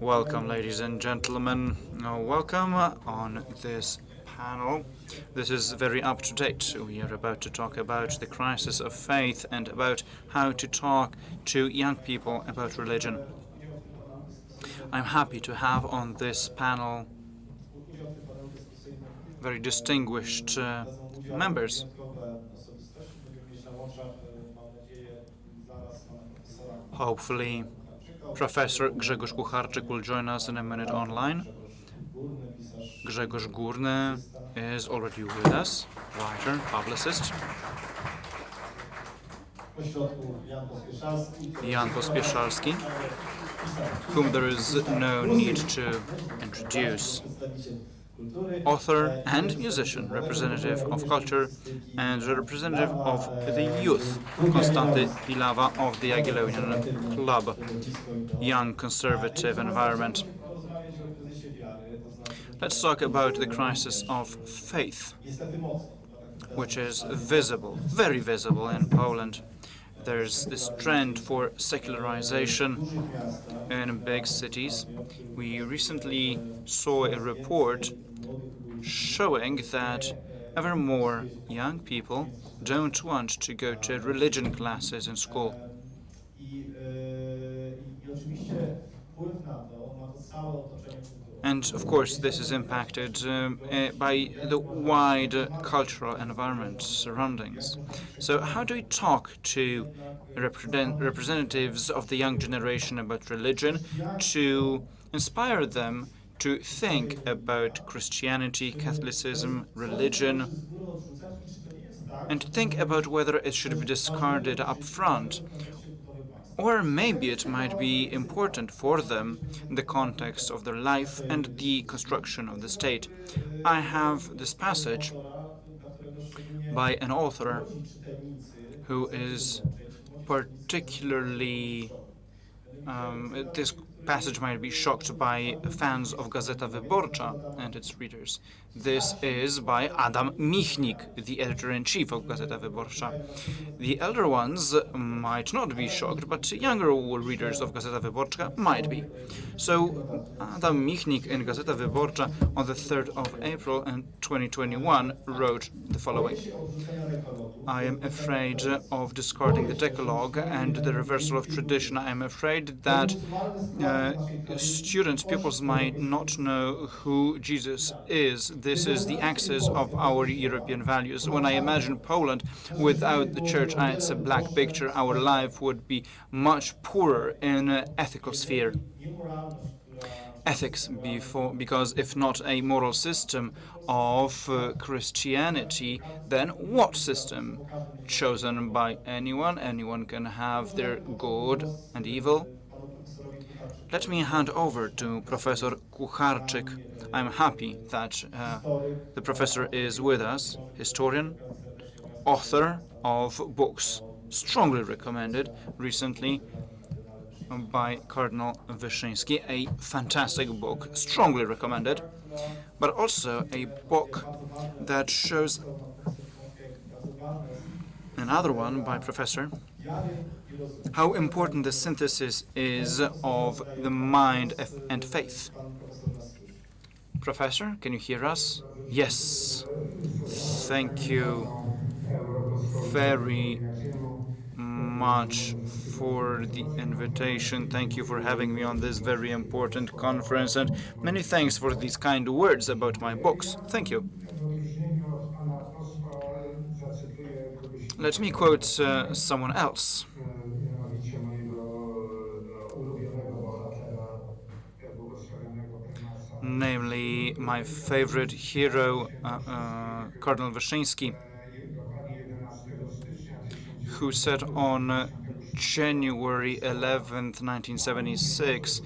Welcome, ladies and gentlemen. Welcome on this panel. This is very up to date. We are about to talk about the crisis of faith and about how to talk to young people about religion. I'm happy to have on this panel very distinguished members. Hopefully, Professor Grzegorz Kucharczyk will join us in a minute online. Grzegorz Górny is already with us, writer, publicist. Jan Pospieszalski, whom there is no need to introduce. Author and musician, representative of culture and representative of the youth, Konstanty Pilawa of the Jagiellonian Club, Young Conservative Environment. Let's talk about the crisis of faith, which is visible, very visible in Poland. There's this trend for secularization in big cities. We recently saw a report showing that ever more young people don't want to go to religion classes in school. And of course, this is impacted by the wide cultural environment surroundings. So how do we talk to representatives of the young generation about religion to inspire them to think about Christianity, Catholicism, religion, and to think about whether it should be discarded up front? Or maybe it might be important for them in the context of their life and the construction of the state. I have this passage by an author who is particularly this passage might be shocked by fans of Gazeta Wyborcza and its readers. This is by Adam Michnik, the editor-in-chief of Gazeta Wyborcza. The elder ones might not be shocked, but younger readers of Gazeta Wyborcza might be. So Adam Michnik in Gazeta Wyborcza on the 3rd of April in 2021 wrote the following. I am afraid of discarding the Decalogue and the reversal of tradition. I am afraid that pupils might not know who Jesus is. This is the axis of our European values. When I imagine Poland without the church, it's a black picture. Our life would be much poorer in ethical sphere. Ethics, because if not a moral system of Christianity, then what system? Chosen by anyone? Anyone can have their good and evil. Let me hand over to Professor Kucharczyk. I'm happy that the professor is with us, historian, author of books strongly recommended recently by Cardinal Wyszyński, a fantastic book, strongly recommended, but also a book that shows another one by Professor, how important the synthesis is of the mind and faith. Professor, can you hear us? Yes. Thank you very much for the invitation. Thank you for having me on this very important conference, and many thanks for these kind words about my books. Thank you. Let me quote someone else. Namely, my favorite hero, Cardinal Wyszyński, who said on January 11th, 1976,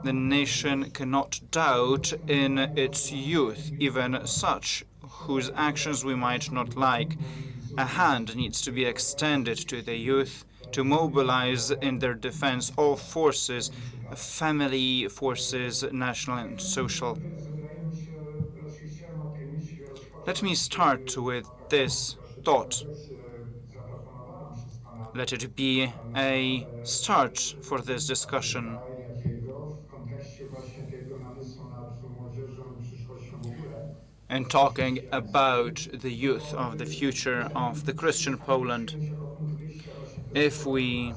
the nation cannot doubt in its youth, even such whose actions we might not like. A hand needs to be extended to the youth to mobilize in their defense all forces, family forces, national and social. Let me start with this thought. Let it be a start for this discussion. and talking about the youth of the future of the Christian Poland. If we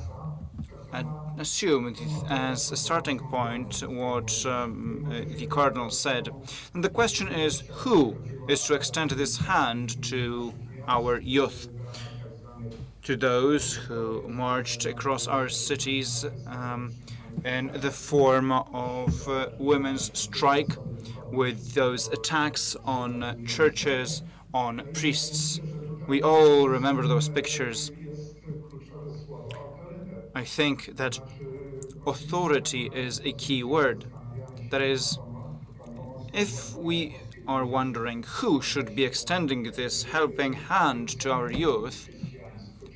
assume as a starting point what the Cardinal said, and the question is who is to extend this hand to our youth, to those who marched across our cities in the form of women's strike, with those attacks on churches, on priests. We all remember those pictures. I think that authority is a key word. That is, if we are wondering who should be extending this helping hand to our youth,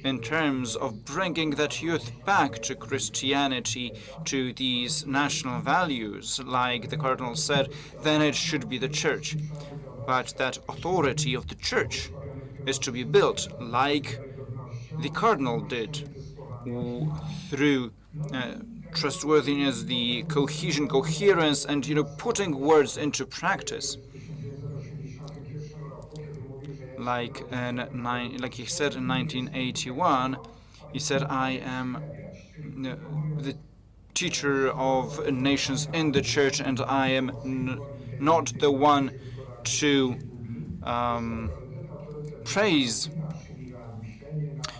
in terms of bringing that youth back to Christianity, to these national values, like the Cardinal said, then it should be the Church. But that authority of the Church is to be built like the Cardinal did, through trustworthiness, the cohesion, coherence, and putting words into practice. Like he said in 1981, he said, "I am the teacher of nations in the church, and I am not the one to praise."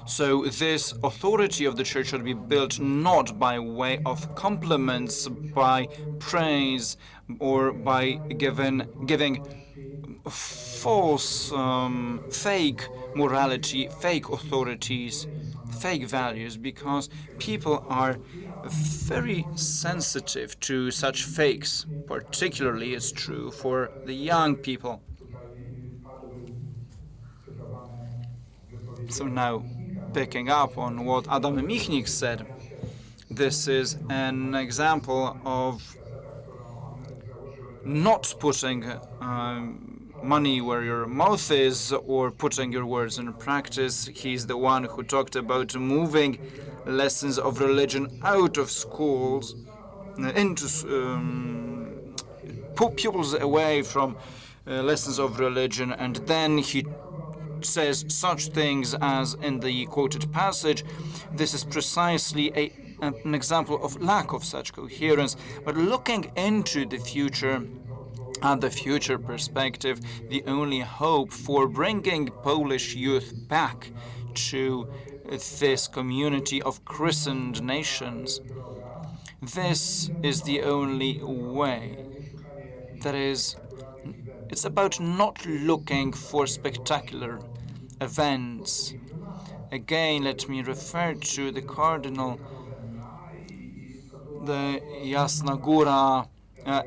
So this authority of the church should be built not by way of compliments, by praise, or by giving false, fake morality, fake authorities, fake values, because people are very sensitive to such fakes. Particularly, it's true for the young people. So now, picking up on what Adam Michnik said, this is an example of not putting money where your mouth is, or putting your words in practice. He's the one who talked about moving lessons of religion out of schools into pupils away from lessons of religion, and then he says such things as in the quoted passage. This is precisely an example of lack of such coherence. But looking into the future, at the future perspective, the only hope for bringing Polish youth back to this community of christened nations, this is the only way. That is, it's about not looking for spectacular events. Again, let me refer to the Cardinal. The Jasna Góra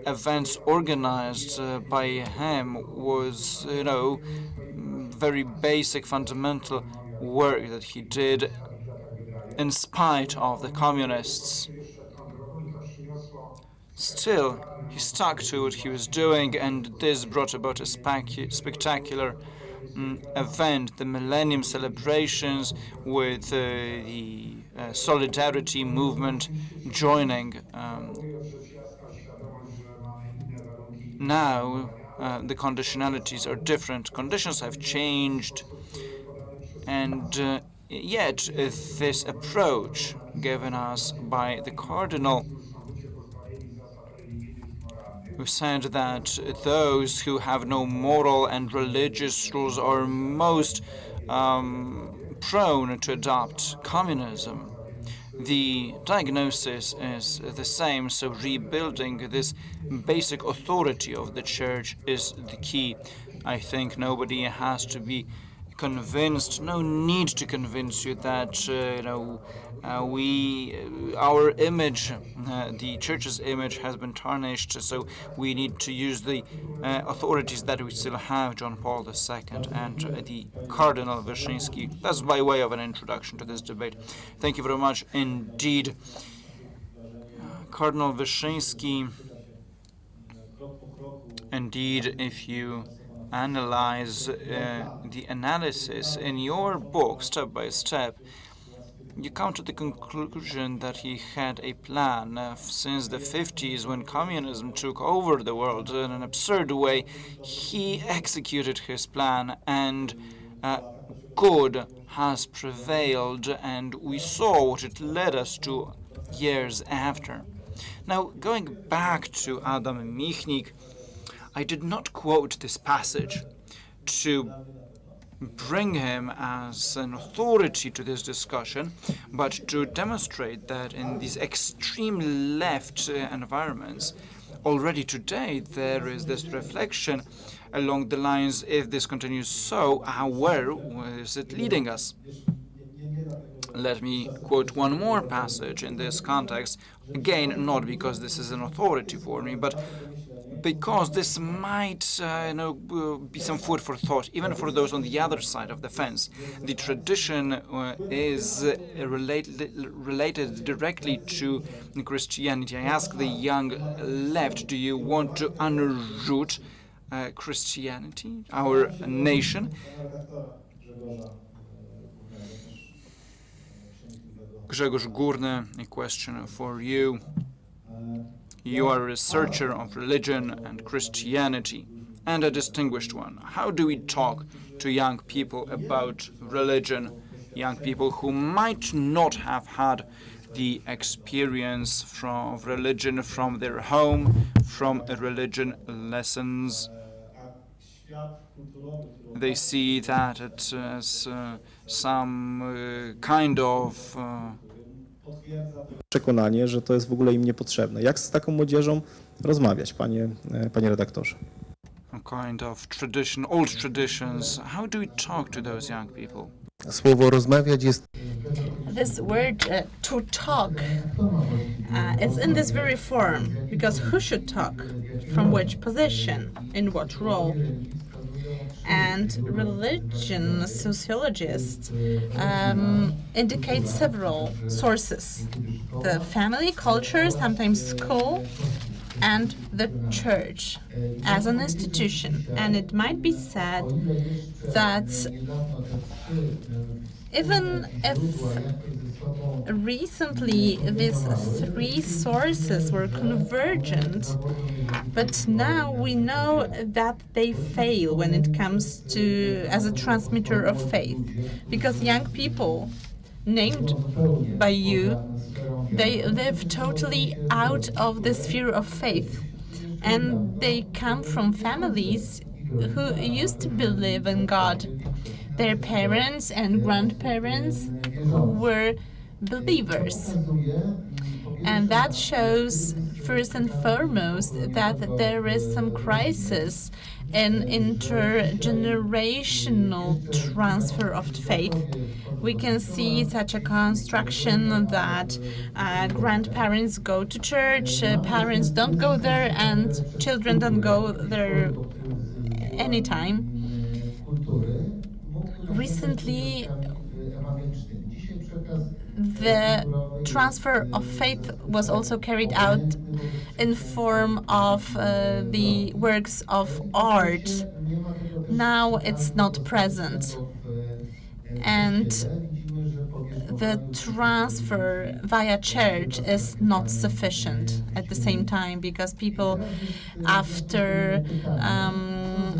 events organized by him was, very basic, fundamental work that he did in spite of the communists. Still, he stuck to what he was doing, and this brought about a spectacular event, the Millennium celebrations, with the Solidarity movement joining. Now, the conditionalities are different. Conditions have changed, and yet this approach given us by the Cardinal, who said that those who have no moral and religious rules are most prone to adopt communism. The diagnosis is the same, so rebuilding this basic authority of the church is the key. I think nobody has to be convinced, no need to convince you that our image, the church's image, has been tarnished. So we need to use the authorities that we still have, John Paul II and the Cardinal Wyszyński. That's by way of an introduction to this debate. Thank you very much indeed, Cardinal Wyszyński. Indeed, if you analyze the analysis in your book step by step, you come to the conclusion that he had a plan. Since the 50s, when communism took over the world in an absurd way, he executed his plan, and good has prevailed, and we saw what it led us to years after. Now, going back to Adam Michnik, I did not quote this passage to bring him as an authority to this discussion, but to demonstrate that in these extreme left environments, already today there is this reflection along the lines, if this continues so, where is it leading us? Let me quote one more passage in this context, again, not because this is an authority for me, but because this might be some food for thought, even for those on the other side of the fence. The tradition is related directly to Christianity. I ask the young left, do you want to unroot Christianity, our nation? Grzegorz Górny, a question for you. You are a researcher of religion and Christianity, and a distinguished one. How do we talk to young people about religion, young people who might not have had the experience of religion from their home, from religion lessons? They see that as some kind of przekonanie, że to jest w ogóle im niepotrzebne. Jak z taką młodzieżą rozmawiać, panie redaktorze? A kind of tradition, old traditions. How do we talk to those young people? Słowo rozmawiać jest... This word to talk, it's in this very form, because who should talk? From which position? In what role? And religion sociologists indicate several sources: the family, culture, sometimes school, and the church as an institution. And it might be said that even if recently these three sources were convergent, but now we know that they fail when it comes to as a transmitter of faith, because young people named by you, they live totally out of the sphere of faith, and they come from families who used to believe in God. Their parents and grandparents were believers. And that shows, first and foremost, that there is some crisis in intergenerational transfer of faith. We can see such a construction that grandparents go to church, parents don't go there, and children don't go there anytime. Recently, the transfer of faith was also carried out in form of the works of art. Now it's not present. And the transfer via church is not sufficient at the same time, because people, after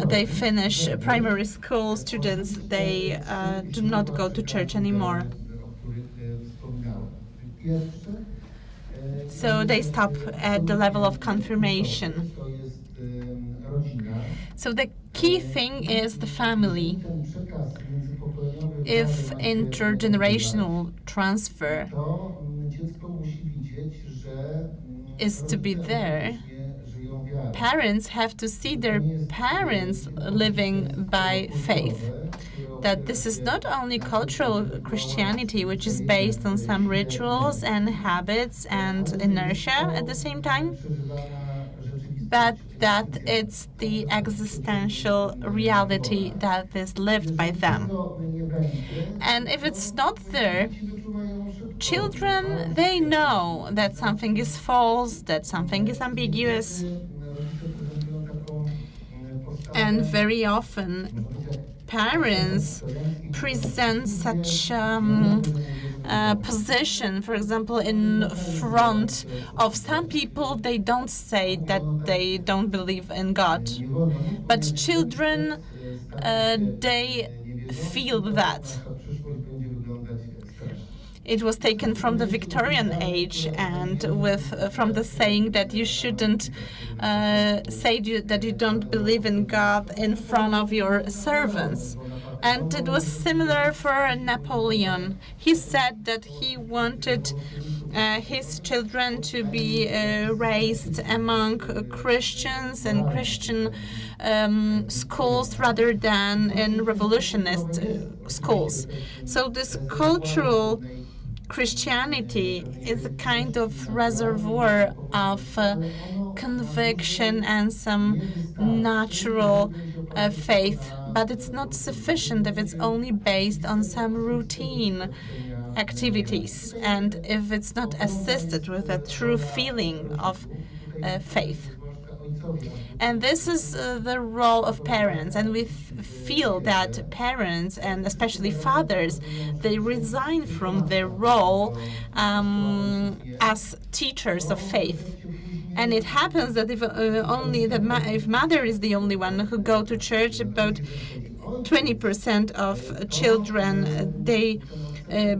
they finish primary school, students, they do not go to church anymore. So they stop at the level of confirmation. So the key thing is the family. If intergenerational transfer is to be there, parents have to see their parents living by faith. That this is not only cultural Christianity, which is based on some rituals and habits and inertia at the same time, but that it's the existential reality that is lived by them. And if it's not there, children, they know that something is false, that something is ambiguous. And very often, parents present such position. For example, in front of some people, they don't say that they don't believe in God. But children, they feel that. It was taken from the Victorian age and from the saying that you shouldn't say that you don't believe in God in front of your servants. And it was similar for Napoleon. He said that he wanted his children to be raised among Christians and Christian schools rather than in revolutionist schools. So this cultural Christianity is a kind of reservoir of conviction and some natural faith, but it's not sufficient if it's only based on some routine activities and if it's not assisted with a true feeling of faith. And this is the role of parents, and we feel that parents, and especially fathers, they resign from their role as teachers of faith. And it happens that if mother is the only one who go to church, about 20% of children they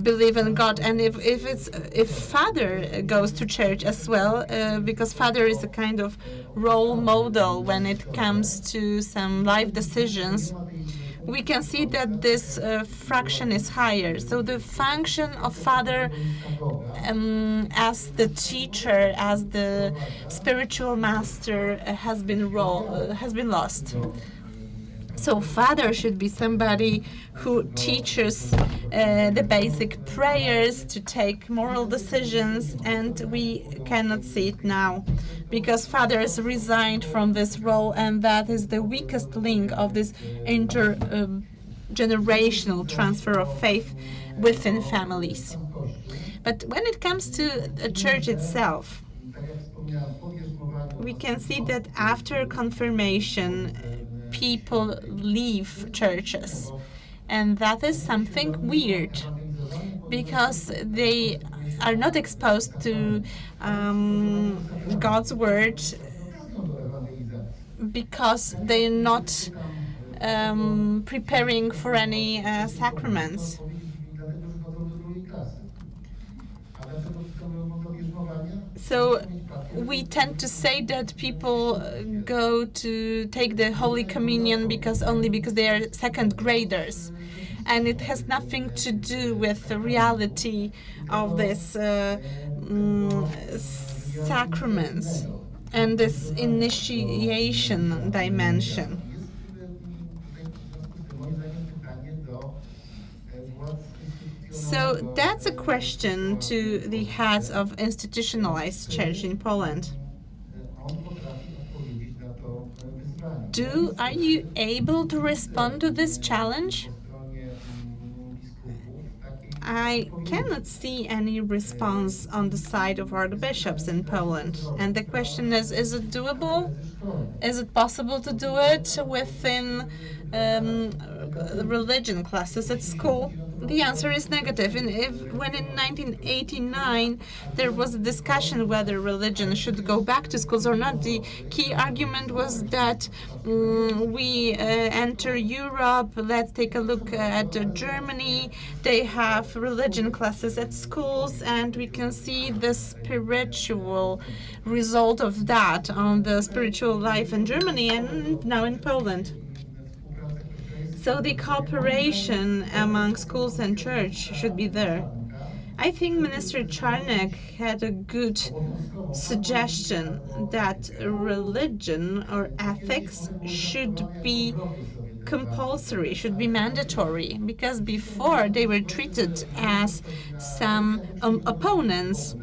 believe in God. And if father goes to church as well, because father is a kind of role model when it comes to some life decisions, we can see that this fraction is higher. So the function of father as the teacher, as the spiritual master, has been lost. So father should be somebody who teaches the basic prayers to take moral decisions, and we cannot see it now because fathers resigned from this role, and that is the weakest link of this intergenerational transfer of faith within families. But when it comes to the church itself, we can see that after confirmation, people leave churches. And that is something weird because they are not exposed to God's word, because they're not preparing for any sacraments. So we tend to say that people go to take the Holy Communion only because they are second graders. And it has nothing to do with the reality of this sacraments and this initiation dimension. So that's a question to the heads of institutionalized church in Poland. Are you able to respond to this challenge? I cannot see any response on the side of archbishops in Poland. And the question is it doable? Is it possible to do it within religion classes at school? The answer is negative. When in 1989 there was a discussion whether religion should go back to schools or not, the key argument was that we enter Europe. Let's take a look at Germany. They have religion classes at schools, and we can see the spiritual result of that on the spiritual life in Germany and now in Poland. So the cooperation among schools and church should be there. I think Minister Czarnek had a good suggestion that religion or ethics should be compulsory, should be mandatory, because before they were treated as some opponents.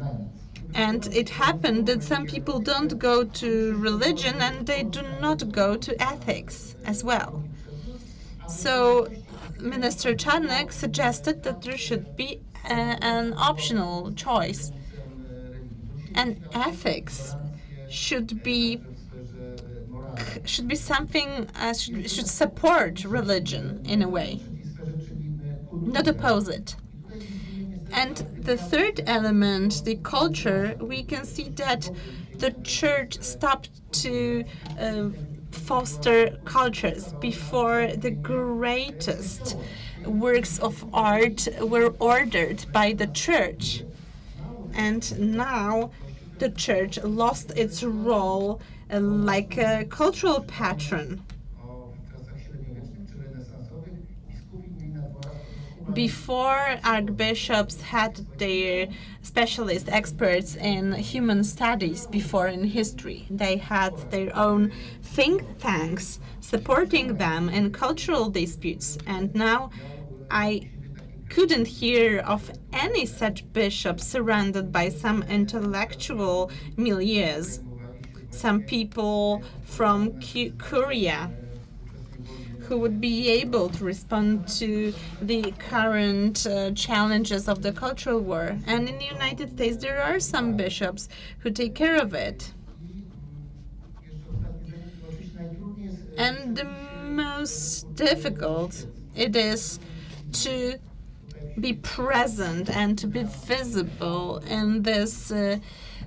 And it happened that some people don't go to religion and they do not go to ethics as well. So Minister Czarnek suggested that there should be an optional choice. And ethics should be something, should support religion in a way, not oppose it. And the third element, the culture, we can see that the church stopped to foster cultures. Before, the greatest works of art were ordered by the church. And now the church lost its role like a cultural patron. Before, archbishops had their specialist experts in human studies. Before, in history, they had their own think tanks supporting them in cultural disputes. And now I couldn't hear of any such bishop surrounded by some intellectual milieus, some people from Korea who would be able to respond to the current challenges of the cultural war. And in the United States, there are some bishops who take care of it. And the most difficult it is to be present and to be visible in this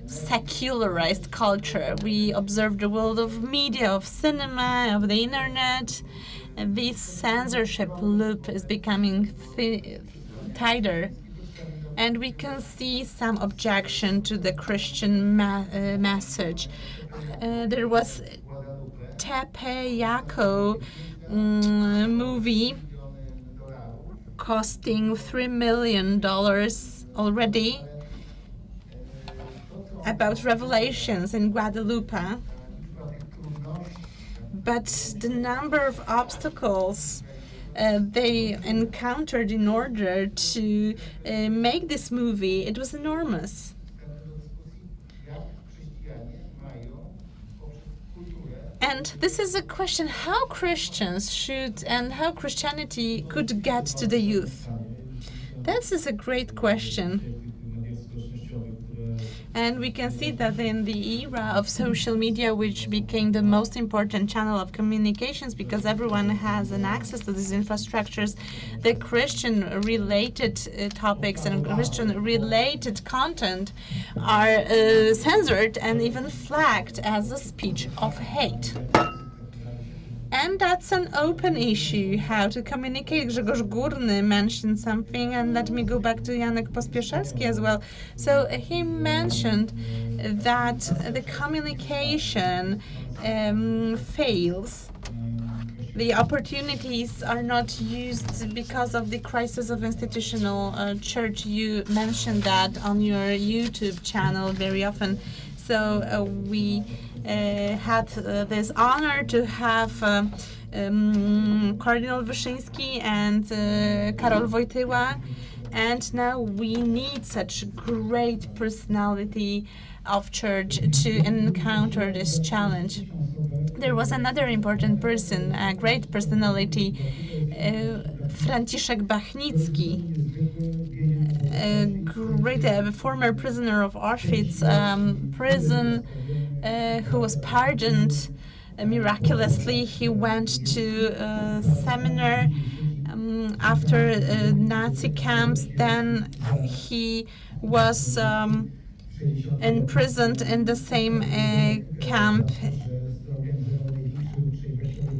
secularized culture. We observe the world of media, of cinema, of the internet. And this censorship loop is becoming tighter. And we can see some objection to the Christian message. There was Tepeyaku movie costing $3 million already about revelations in Guadalupe. But the number of obstacles they encountered in order to make this movie, it was enormous. And this is a question how Christians should and how Christianity could get to the youth. This is a great question. And we can see that in the era of social media, which became the most important channel of communications because everyone has an access to these infrastructures, the Christian-related topics and Christian-related content are censored and even flagged as a speech of hate. And that's an open issue, how to communicate. Grzegorz Górny mentioned something, and let me go back to Janek Pospieszalski as well. So he mentioned that the communication fails. The opportunities are not used because of the crisis of institutional church. You mentioned that on your YouTube channel very often. So we had this honor to have Cardinal Wyszyński and Karol Wojtyła, and now we need such great personality of church to encounter this challenge. There was another important person, a great personality, Franciszek Bachnicki, a great former prisoner of Auschwitz prison, who was pardoned miraculously. He went to a seminar after Nazi camps. Then he was imprisoned in the same camp,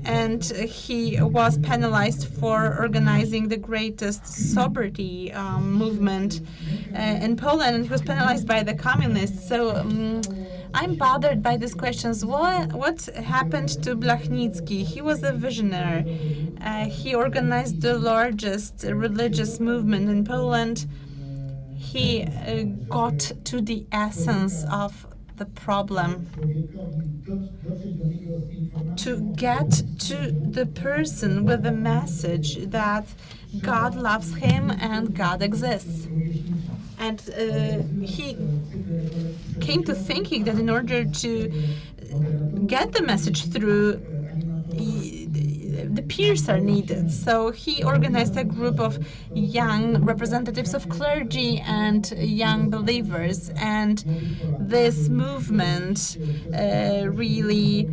and he was penalized for organizing the greatest sobriety movement in Poland, and he was penalized by the communists. So I'm bothered by these questions. What happened to Blachnicki? He was a visionary. He organized the largest religious movement in Poland. He got to the essence of the problem, to get to the person with the message that God loves him and God exists. And he came to thinking that in order to get the message through, the peers are needed. So he organized a group of young representatives of clergy and young believers. And this movement really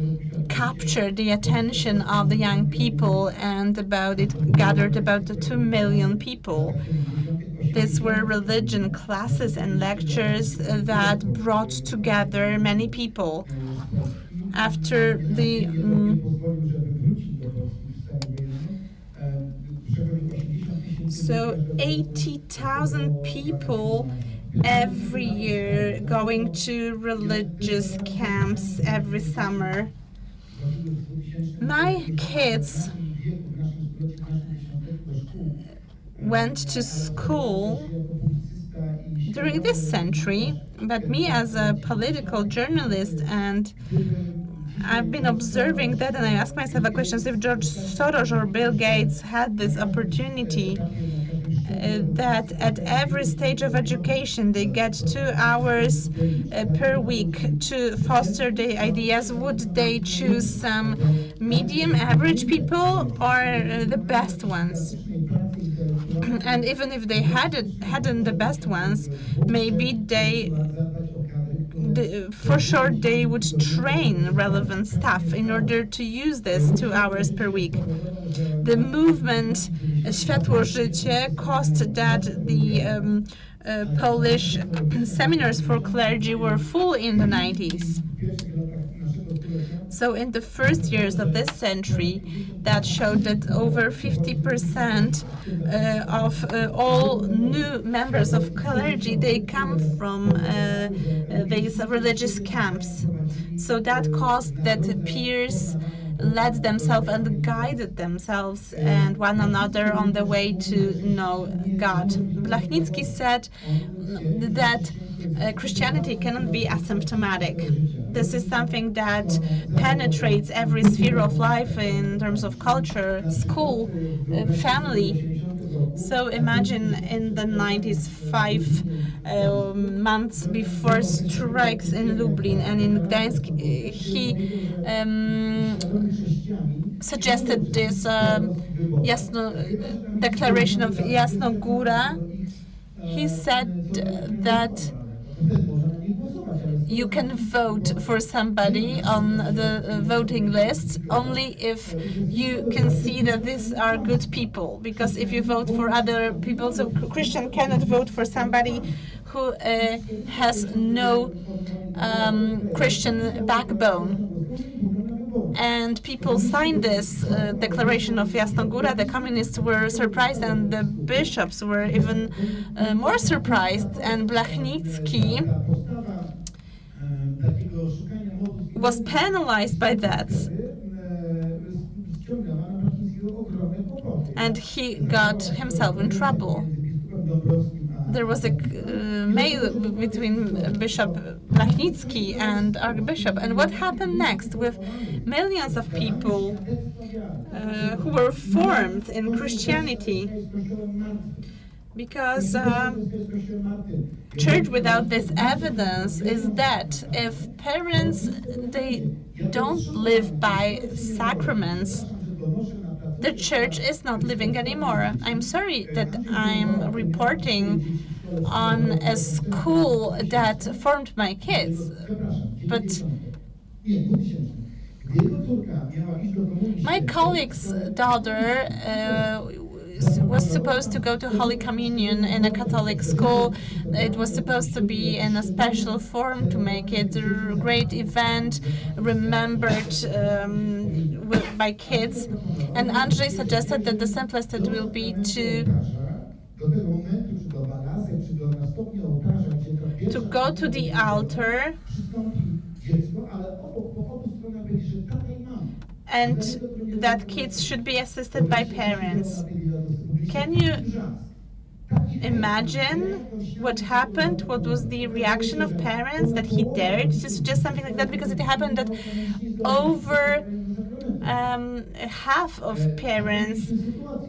captured the attention of the young people, and it gathered about 2 million people. These were religion classes and lectures that brought together many people. After the so 80,000 people every year going to religious camps every summer. My kids went to school during this century, but me as a political journalist, and I've been observing that, and I ask myself a question: if George Soros or Bill Gates had this opportunity, that at every stage of education they get 2 hours per week to foster their ideas, would they choose some medium average people or the best ones? And even if they hadn't the best ones, maybe for sure they would train relevant staff in order to use this 2 hours per week. The movement Światło Życie caused that the Polish seminars for clergy were full in the 90s. So in the first years of this century, that showed that over 50% of all new members of clergy, they come from these religious camps. So that caused that peers led themselves and guided themselves and one another on the way to know God. Blachnicki said that Christianity cannot be asymptomatic. This is something that penetrates every sphere of life in terms of culture, school, family. So imagine in the 90s, 5 months before strikes in Lublin and in Gdańsk, he suggested this declaration of Jasnogóra. He said that you can vote for somebody on the voting list only if you can see that these are good people. Because if you vote for other people, so Christian cannot vote for somebody who has no Christian backbone. And people signed this declaration of Jasnogóra. The communists were surprised, and the bishops were even more surprised. And Blachnicki was penalized by that. And he got himself in trouble. There was a mail between Bishop Blachnicki and Archbishop. And what happened next with millions of people who were formed in Christianity? Because church without this evidence is that if parents, they don't live by sacraments, the church is not living anymore. I'm sorry that I'm reporting on a school that formed my kids, but my colleague's daughter was supposed to go to Holy Communion in a Catholic school. It was supposed to be in a special form to make it a great event, remembered by kids. And Andrzej suggested that the simplest it will be to go to the altar and that kids should be assisted by parents. Can you imagine what happened? What was the reaction of parents that he dared to suggest something like that? Because it happened that over half of parents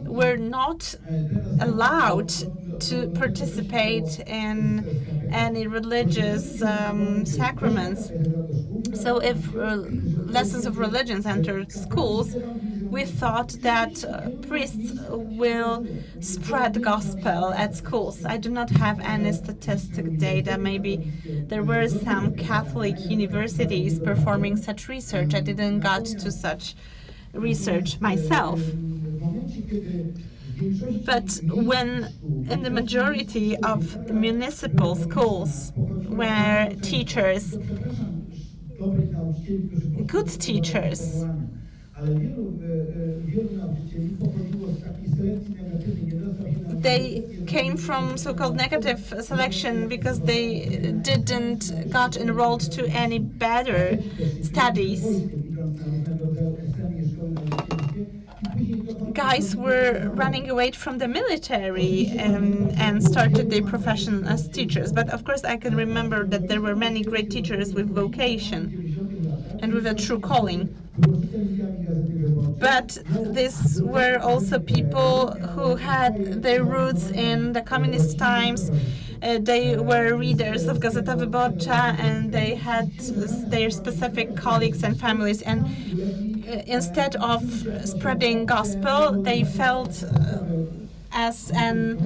were not allowed to participate in any religious sacraments. So if lessons of religions entered schools, we thought that priests will spread the gospel at schools. I do not have any statistic data. Maybe there were some Catholic universities performing such research. I didn't get to such research myself. But when in the majority of the municipal schools where teachers, good teachers, they came from so-called negative selection because they didn't got enrolled to any better studies. Guys were running away from the military and started their profession as teachers. But of course, I can remember that there were many great teachers with vocation and with a true calling. But these were also people who had their roots in the communist times. They were readers of Gazeta Wyborcza, and they had their specific colleagues and families. And instead of spreading gospel, they felt as a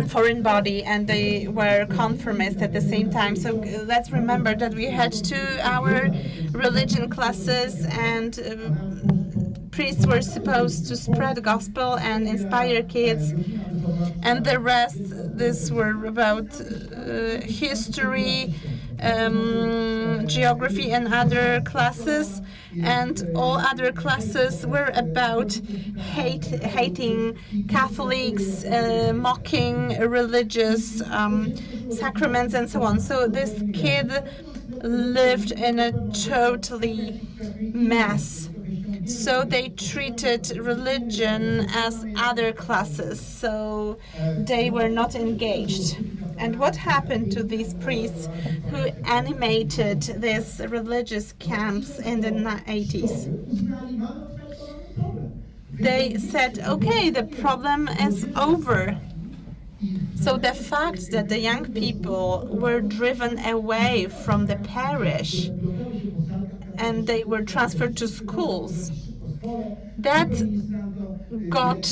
foreign body, and they were conformist at the same time. So let's remember that we had 2-hour religion classes, and priests were supposed to spread the gospel and inspire kids. And the rest, this were about history, geography, and other classes. And all other classes were about hating Catholics, mocking religious sacraments, and so on. So this kid lived in a totally mess. So they treated religion as other classes, so they were not engaged. And what happened to these priests who animated these religious camps in the 80s? They said, okay, the problem is over. So the fact that the young people were driven away from the parish and they were transferred to schools, that got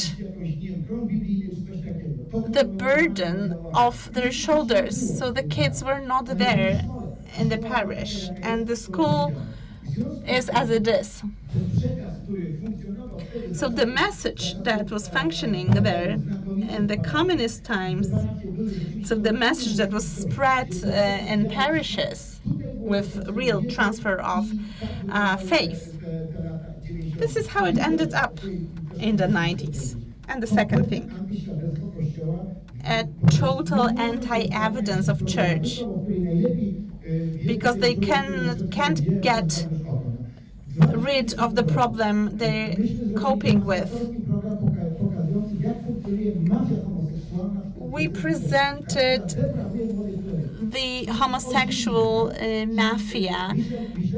the burden off their shoulders. So the kids were not there in the parish, and the school is as it is. So the message that was functioning there in the communist times, so the message that was spread in parishes with real transfer of faith, this is how it ended up in the 90s. And the second thing, a total anti-evidence of church, because they can't get rid of the problem they're coping with. We presented the homosexual mafia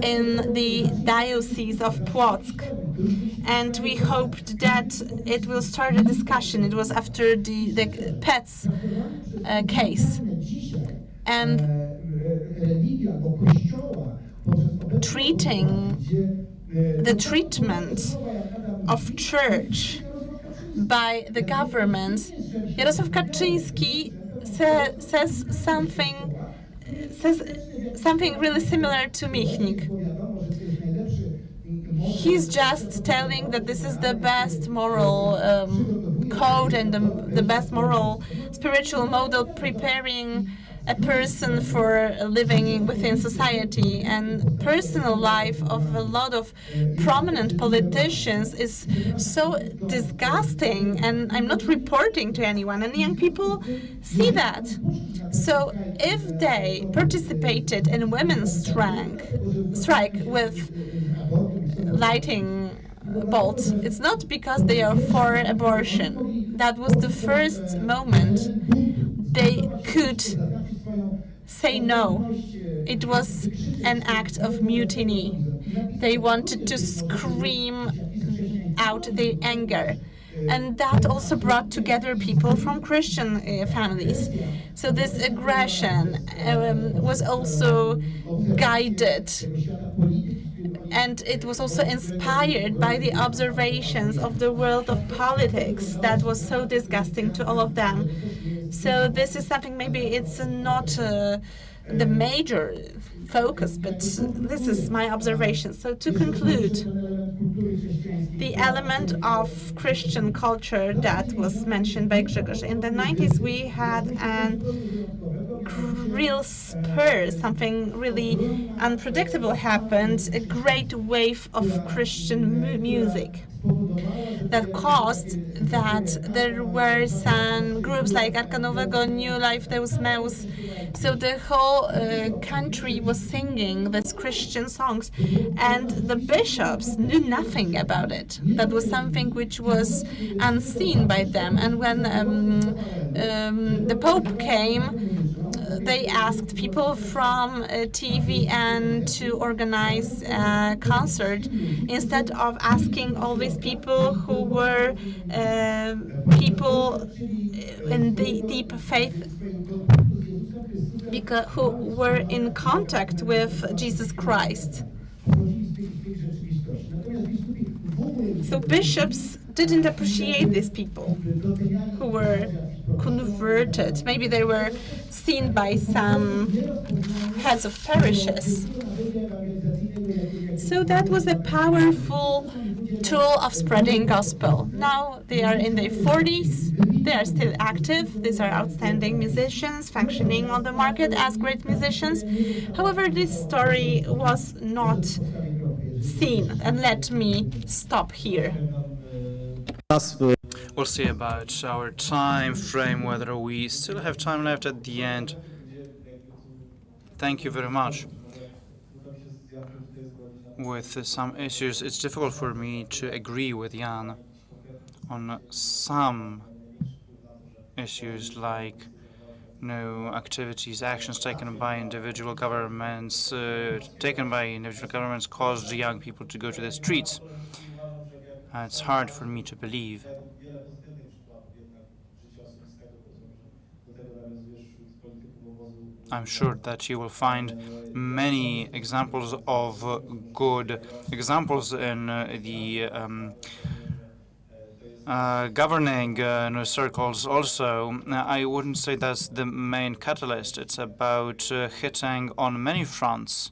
in the Diocese of Płock, and we hoped that it will start a discussion. It was after the pets case. And the treatment of church by the government, Jarosław Kaczyński says something really similar to Michnik. He's just telling that this is the best moral code and the best moral spiritual model, preparing a person for living within society. And personal life of a lot of prominent politicians is so disgusting, and I'm not reporting to anyone, and young people see that. So if they participated in women's strike with lighting bolts, it's not because they are for abortion. That was the first moment they could say no. It was an act of mutiny. They wanted to scream out their anger. And that also brought together people from Christian families. So this aggression was also guided, and it was also inspired by the observations of the world of politics that was so disgusting to all of them. So this is something, maybe it's not the major focus, but this is my observation. So to conclude, the element of Christian culture that was mentioned by Grzegorz. In the 90s, we had an real spur, something really unpredictable happened, a great wave of Christian music that caused that there were some groups like Arka Nowego, New Life, Deus Meus. So the whole country was singing these Christian songs, and the bishops knew nothing about it. That was something which was unseen by them. And when the Pope came, they asked people from TVN to organize a concert instead of asking all these people who were people in the deep faith, because who were in contact with Jesus Christ. So bishops didn't appreciate these people who were converted. Maybe they were seen by some heads of parishes. So that was a powerful tool of spreading gospel. Now they are in their 40s. They are still active. These are outstanding musicians functioning on the market as great musicians. However, this story was not seen. And let me stop here. We'll see about our time frame, whether we still have time left at the end. Thank you very much. With some issues, it's difficult for me to agree with Jan on some issues, like actions taken by individual governments, caused young people to go to the streets. It's hard for me to believe. I'm sure that you will find many examples of good examples in the governing circles also. I wouldn't say that's the main catalyst. It's about hitting on many fronts.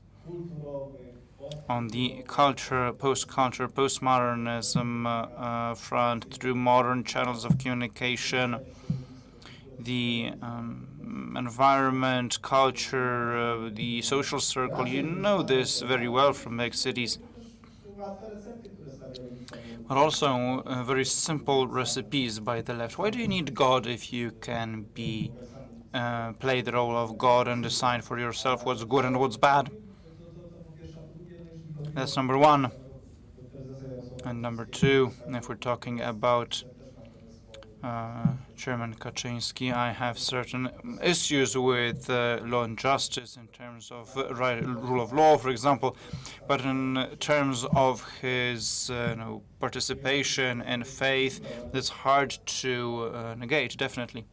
On the culture, post-culture, postmodernism front, through modern channels of communication, the environment, culture, the social circle. You know this very well from big cities. But also very simple recipes by the left. Why do you need God if you can play the role of God and decide for yourself what's good and what's bad? That's number one. And number two, if we're talking about Chairman Kaczynski, I have certain issues with law and justice in terms of rule of law, for example, but in terms of his participation in faith, that's hard to negate, definitely.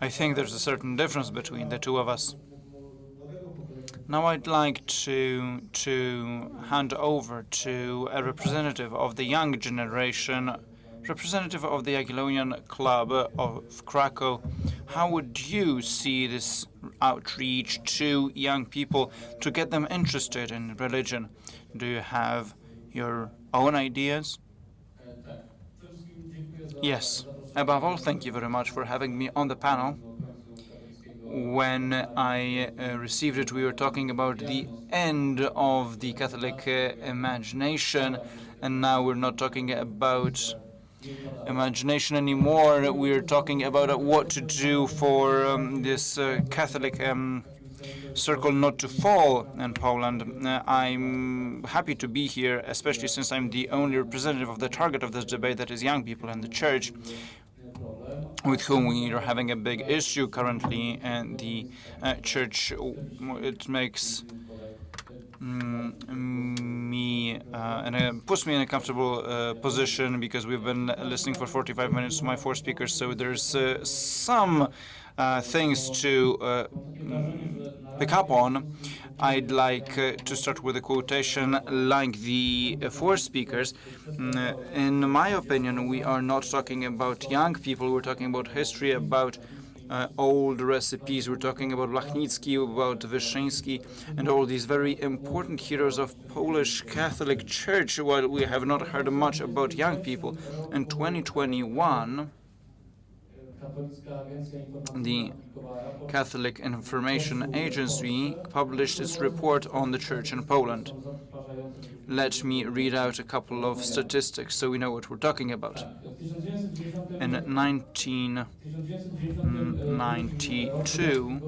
I think there's a certain difference between the two of us. Now I'd like to hand over to a representative of the young generation, representative of the Jagiellonian Club of Krakow. How would you see this outreach to young people to get them interested in religion? Do you have your own ideas? Yes. Above all, thank you very much for having me on the panel. When I received it, we were talking about the end of the Catholic imagination, and now we're not talking about imagination anymore. We're talking about what to do for this Catholic circle not to fall in Poland. I'm happy to be here, especially since I'm the only representative of the target of this debate, that is young people in the church, with whom we are having a big issue currently in the church. It makes me and puts me in a comfortable position, because we've been listening for 45 minutes to my four speakers, so there's some things to pick up on. I'd like to start with a quotation like the four speakers. In my opinion, we are not talking about young people, we're talking about history, about old recipes. We're talking about Blachnicki, about Wyszyński, and all these very important heroes of Polish Catholic Church, while we have not heard much about young people. In 2021, the Catholic Information Agency published its report on the Church in Poland. Let me read out a couple of statistics so we know what we're talking about. In 1992,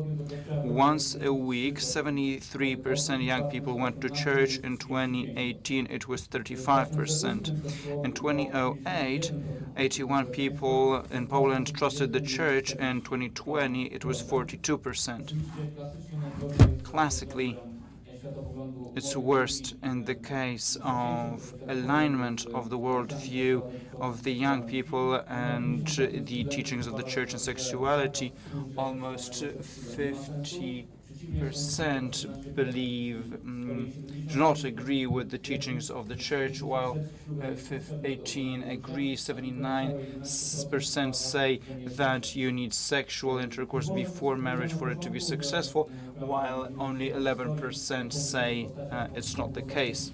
once a week, 73% young people went to church. In 2018, it was 35%. In 2008, 81 people in Poland trusted the church. In 2020, it was 42%. Classically, it's worst in the case of alignment of the worldview of the young people and the teachings of the church and sexuality. Almost 50% do not agree with the teachings of the church, while 18 agree. 79% say that you need sexual intercourse before marriage for it to be successful, while only 11% say it's not the case.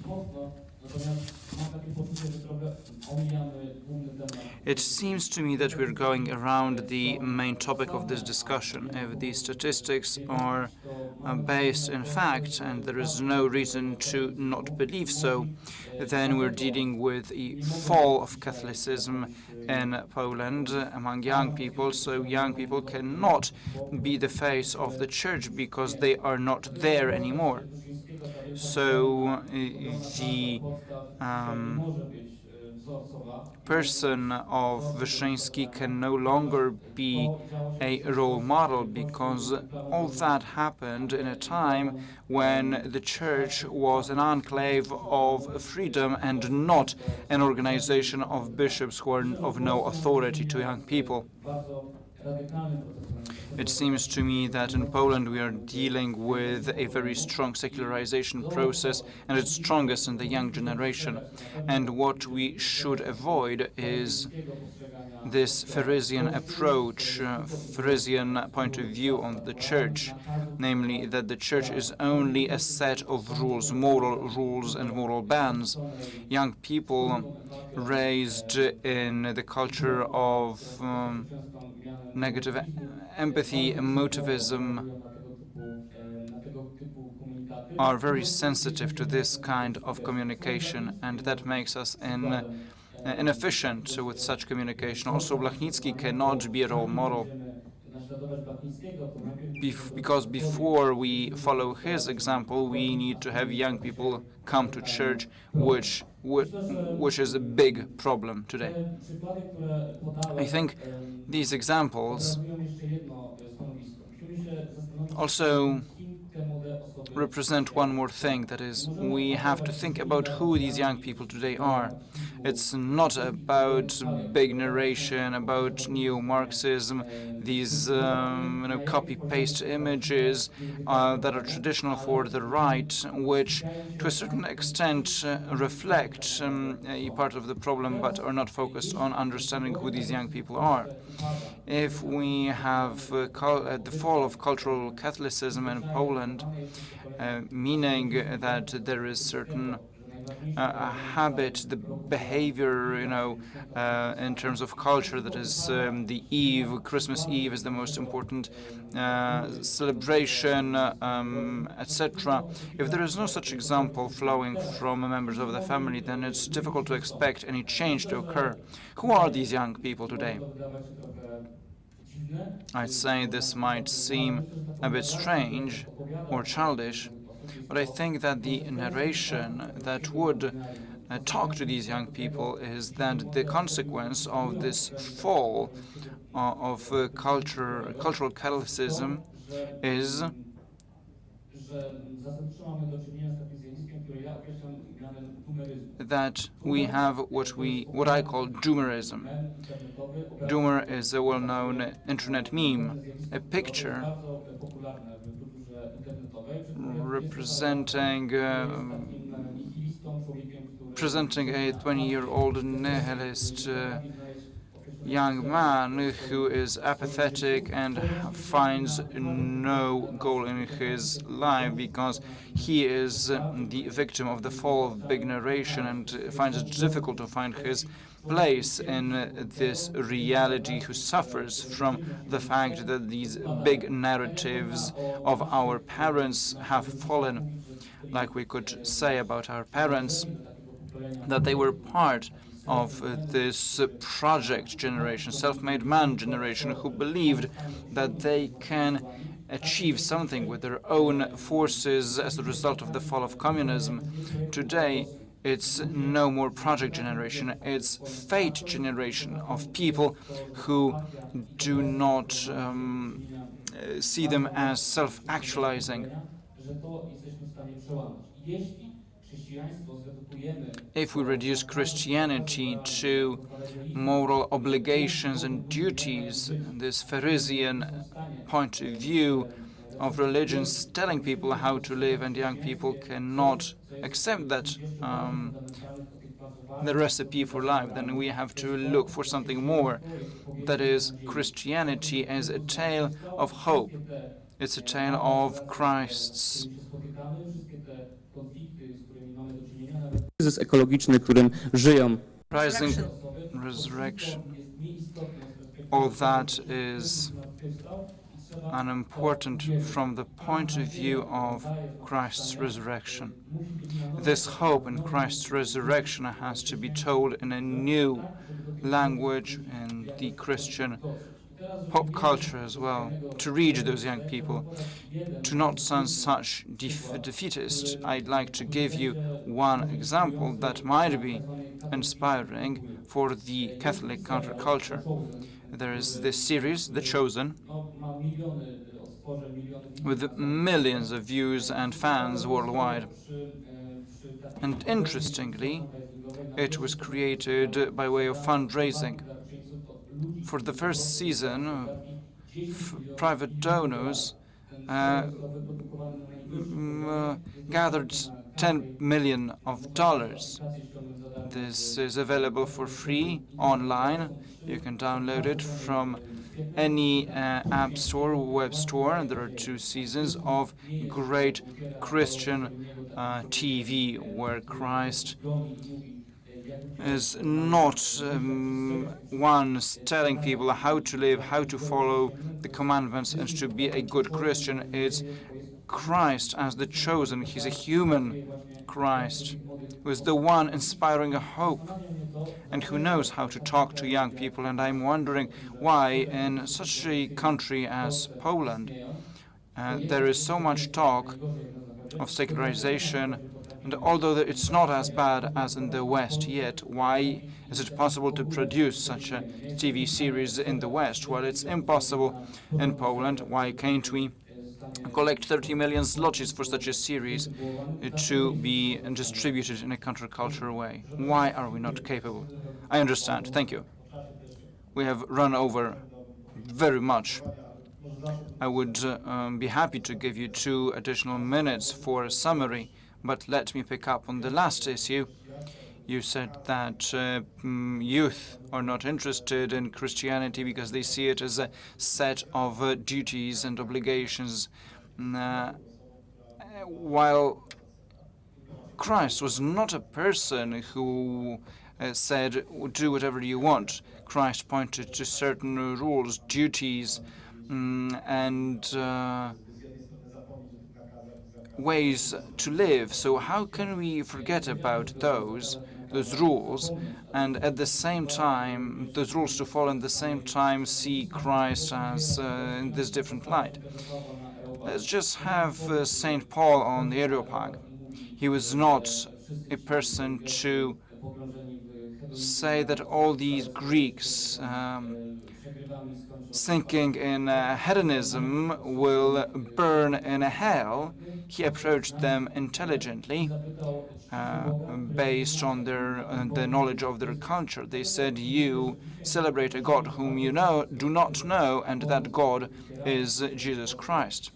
It seems to me that we're going around the main topic of this discussion. If these statistics are based in fact, and there is no reason to not believe so, then we're dealing with a fall of Catholicism in Poland among young people. So young people cannot be the face of the church because they are not there anymore. So the person of Wyszyński can no longer be a role model, because all that happened in a time when the church was an enclave of freedom and not an organization of bishops who are of no authority to young people. It seems to me that in Poland we are dealing with a very strong secularization process, and it's strongest in the young generation. And what we should avoid is this Pharisaian approach, Pharisaian point of view on the church, namely that the church is only a set of rules, moral rules and moral bans. Young people raised in the culture of negative empathy, emotivism, are very sensitive to this kind of communication, and that makes us inefficient with such communication. Also, Blachnicki cannot be a role model, because before we follow his example, we need to have young people come to church, which is a big problem today. I think these examples also represent one more thing, that is, we have to think about who these young people today are. It's not about big narration, about neo-Marxism, these copy-paste images that are traditional for the right, which to a certain extent reflect a part of the problem, but are not focused on understanding who these young people are. If we have the fall of cultural Catholicism in Poland, meaning that there is certain habit, the behavior, in terms of culture, that is the Eve, Christmas Eve is the most important celebration, etc. If there is no such example flowing from members of the family, then it's difficult to expect any change to occur. Who are these young people today? I'd say this might seem a bit strange or childish, but I think that the narration that would talk to these young people is that the consequence of this fall of cultural Catholicism is that we have what I call doomerism. Doomer is a well-known internet meme, a picture presenting a 20-year-old nihilist young man who is apathetic and finds no goal in his life because he is the victim of the fall of big narration and finds it difficult to find his place in this reality, who suffers from the fact that these big narratives of our parents have fallen. Like we could say about our parents, that they were part of this project generation, self-made man generation, who believed that they can achieve something with their own forces as a result of the fall of communism. Today, it's no more project generation, it's fate generation of people who do not see them as self-actualizing. If we reduce Christianity to moral obligations and duties, this Pharisaian point of view of religions telling people how to live, and young people cannot accept that the recipe for life, then we have to look for something more. That is, Christianity as a tale of hope. It's a tale of Christ's Kryzys ekologiczny, którym żyją. rising resurrection. All that is unimportant from the point of view of Christ's resurrection. This hope in Christ's resurrection has to be told in a new language, in the Christian pop culture as well, to reach those young people. To not sound such defeatist, I'd like to give you one example that might be inspiring for the Catholic counterculture. There is this series, The Chosen, with millions of views and fans worldwide. And interestingly, it was created by way of fundraising. For the first season, private donors gathered $10 million. This is available for free online. You can download it from any app store or web store. And there are 2 seasons of great Christian TV where Christ is not one telling people how to live, how to follow the commandments and to be a good Christian. It's Christ as the chosen. He's a human Christ who is the one inspiring a hope and who knows how to talk to young people. And I'm wondering why in such a country as Poland there is so much talk of secularization. And although it's not as bad as in the West yet, why is it possible to produce such a TV series in the West? Well, it's impossible in Poland. Why can't we collect 30 million zlotys for such a series to be distributed in a countercultural way? Why are we not capable? I understand. Thank you. We have run over very much. I would be happy to give you 2 additional minutes for a summary. But let me pick up on the last issue. You said that youth are not interested in Christianity because they see it as a set of duties and obligations, while Christ was not a person who said, do whatever you want. Christ pointed to certain rules, duties, and ways to live. So how can we forget about those rules, and at the same time, those rules to follow, and at the same time see Christ as in this different light? Let's just have St. Paul on the Areopag. He was not a person to say that all these Greeks sinking in hedonism will burn in a hell. He approached them intelligently, based on the knowledge of their culture. They said, you celebrate a God whom you do not know, and that God is Jesus Christ.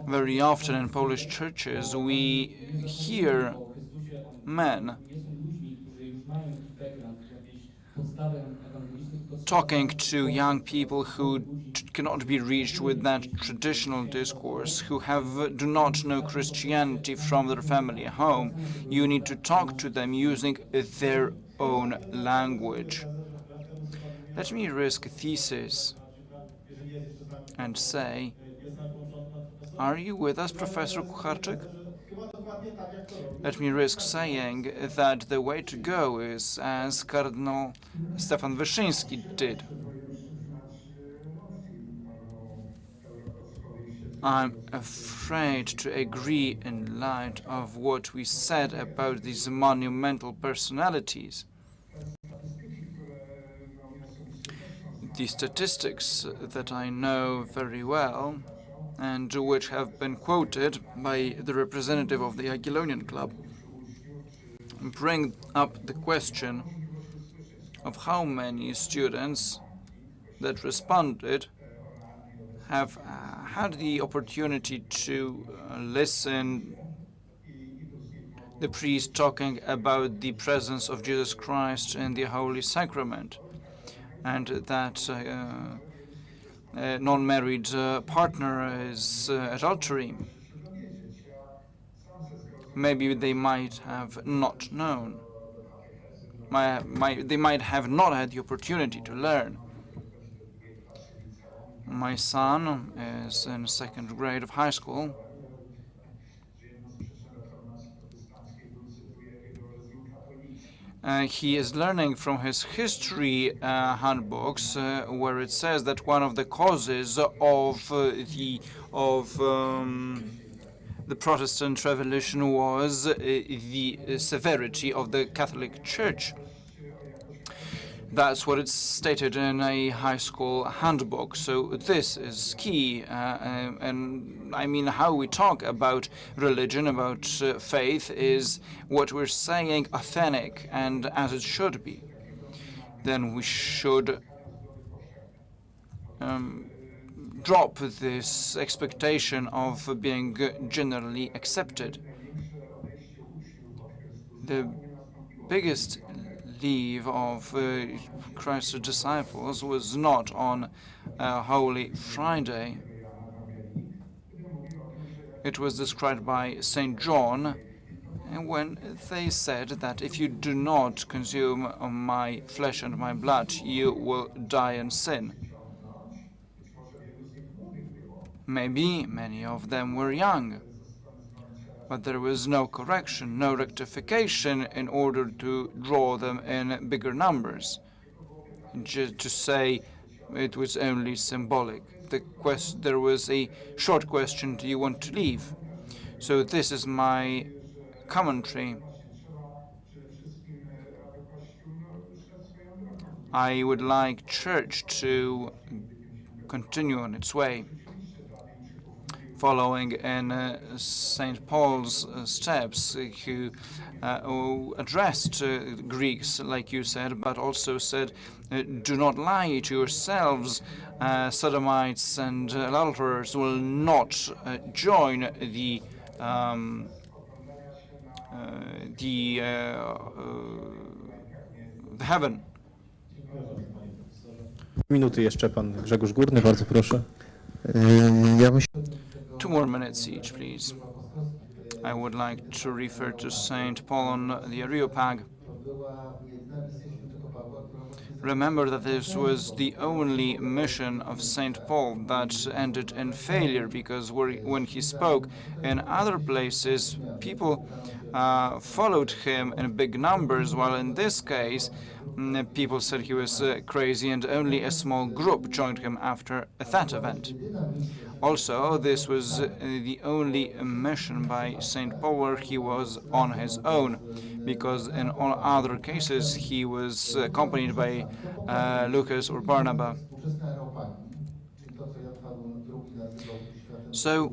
Very often in Polish churches we hear men talking to young people who cannot be reached with that traditional discourse, who do not know Christianity from their family home. You need to talk to them using their own language. Let me risk a thesis and say, are you with us, Professor Kucharczyk? Let me risk saying that the way to go is as Cardinal Stefan Wyszyński did. I'm afraid to agree in light of what we said about these monumental personalities. The statistics that I know very well and which have been quoted by the representative of the Jagiellonian Club bring up the question of how many students that responded have had the opportunity to listen the priest talking about the presence of Jesus Christ in the Holy Sacrament, and that non-married partner is adultery. Maybe they might have not known. They might have not had the opportunity to learn. My son is in second grade of high school. He is learning from his history handbooks, where it says that one of the causes of the Protestant Revolution was the severity of the Catholic Church. That's what it's stated in a high school handbook. So this is key. And I mean, how we talk about religion, about faith, is what we're saying authentic and as it should be. Then we should drop this expectation of being generally accepted. The biggest leave of Christ's disciples was not on Holy Friday. It was described by St. John when they said that if you do not consume my flesh and my blood, you will die in sin. Maybe many of them were young, but there was no correction, no rectification in order to draw them in bigger numbers. Just to say it was only symbolic. There was a short question, do you want to leave? So this is my commentary. I would like church to continue on its way, following in St. Paul's steps, who addressed Greeks, like you said, but also said, do not lie to yourselves. Sodomites and adulterers will not join the heaven. Minuty jeszcze pan Grzegorz Górny, bardzo proszę. 2 more minutes each, please. I would like to refer to St. Paul on the Areopag. Remember that this was the only mission of St. Paul that ended in failure, because when he spoke in other places, people followed him in big numbers, while in this case, people said he was crazy and only a small group joined him after that event. Also, this was the only mission by St. Paul where he was on his own, because in all other cases he was accompanied by Lucas or Barnabas. So,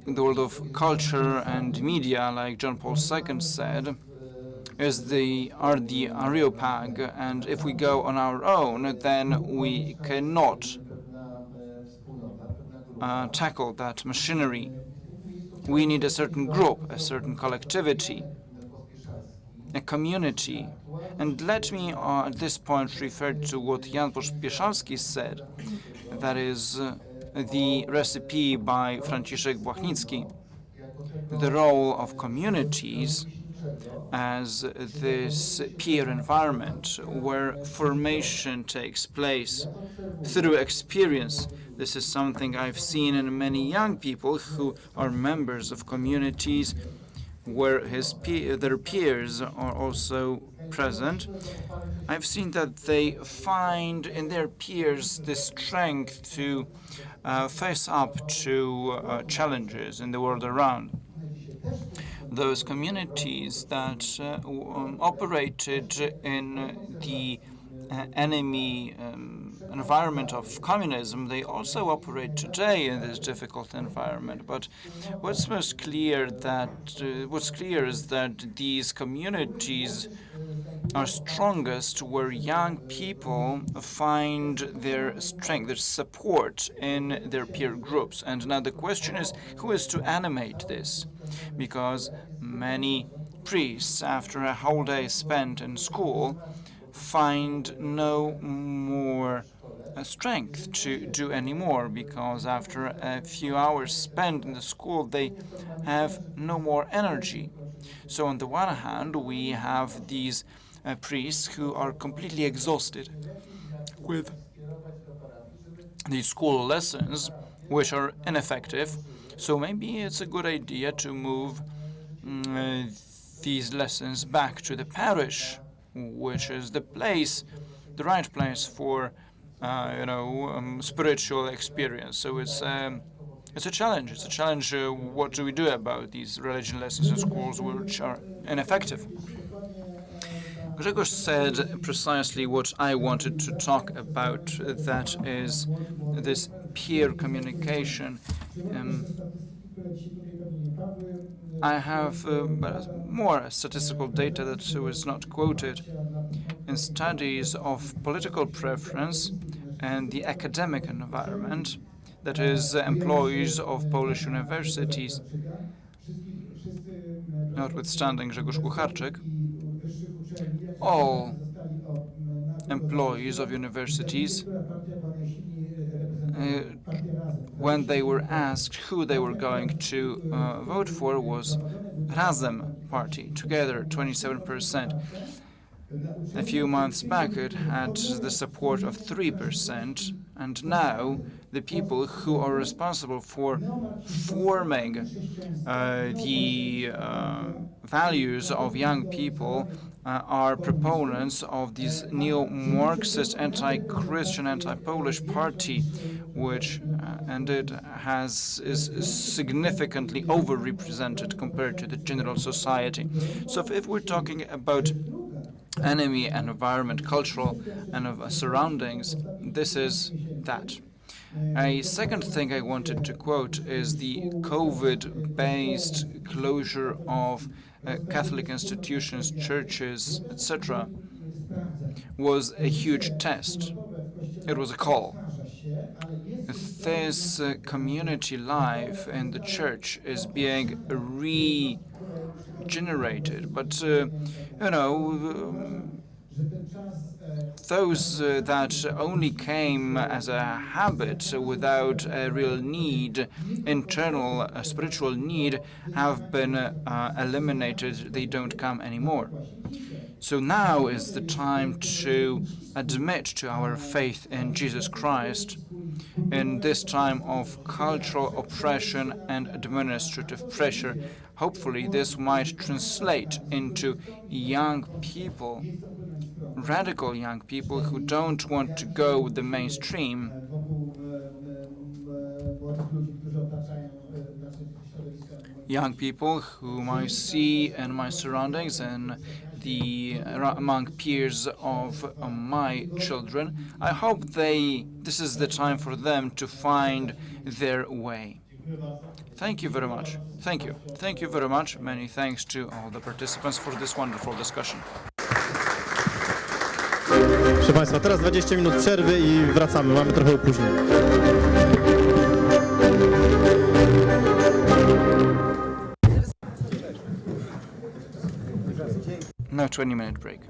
the world of culture and media, like John Paul II said, are the Areopag, and if we go on our own, then we cannot tackle that machinery. We need a certain group, a certain collectivity. a community. And let me at this point refer to what Jan Pieszalski said, that is the recipe by Franciszek Błachnicki, the role of communities as this peer environment where formation takes place through experience. This is something I've seen in many young people who are members of communities where their peers are also present. I've seen that they find in their peers the strength to face up to challenges in the world around. Those communities that operated in the enemy environment of communism, they also operate today in this difficult environment. But what's clear is that these communities are strongest where young people find their strength, their support in their peer groups. And now the question is, who is to animate this? Because many priests, after a whole day spent in school, find no more strength to do any more, because after a few hours spent in the school, they have no more energy. So on the one hand, we have these priests who are completely exhausted with these school lessons, which are ineffective. So maybe it's a good idea to move these lessons back to the parish, which is the right place for spiritual experience. So it's a challenge. It's a challenge. What do we do about these religion lessons in schools which are ineffective? Grzegorz said precisely what I wanted to talk about, that is this peer communication. I have more statistical data that was not quoted. In studies of political preference and the academic environment, that is, employees of Polish universities, notwithstanding Grzegorz Kucharczyk, all employees of universities, when they were asked who they were going to vote for, was Razem party, together 27%. A few months back it had the support of 3%, and now the people who are responsible for forming the values of young people are proponents of this neo-Marxist, anti-Christian, anti-Polish party, which is significantly overrepresented compared to the general society. So if we're talking about enemy and environment, cultural and surroundings, this is that. A second thing I wanted to quote is the COVID-based closure of Catholic institutions, churches, etc. was a huge test. It was a call. This community life in the church is being regenerated, but those that only came as a habit without a real need, internal spiritual need, have been eliminated. They don't come anymore. So now is the time to admit to our faith in Jesus Christ in this time of cultural oppression and administrative pressure. Hopefully this might translate into young people, radical young people who don't want to go with the mainstream, young people whom I see in my surroundings and among peers of my children. I hope this is the time for them to find their way. Thank you very much. Thank you. Thank you very much. Many thanks to all the participants for this wonderful discussion. Proszę Państwa, teraz 20 minut przerwy i wracamy. Mamy trochę opóźnienia. No, a 20-minute break.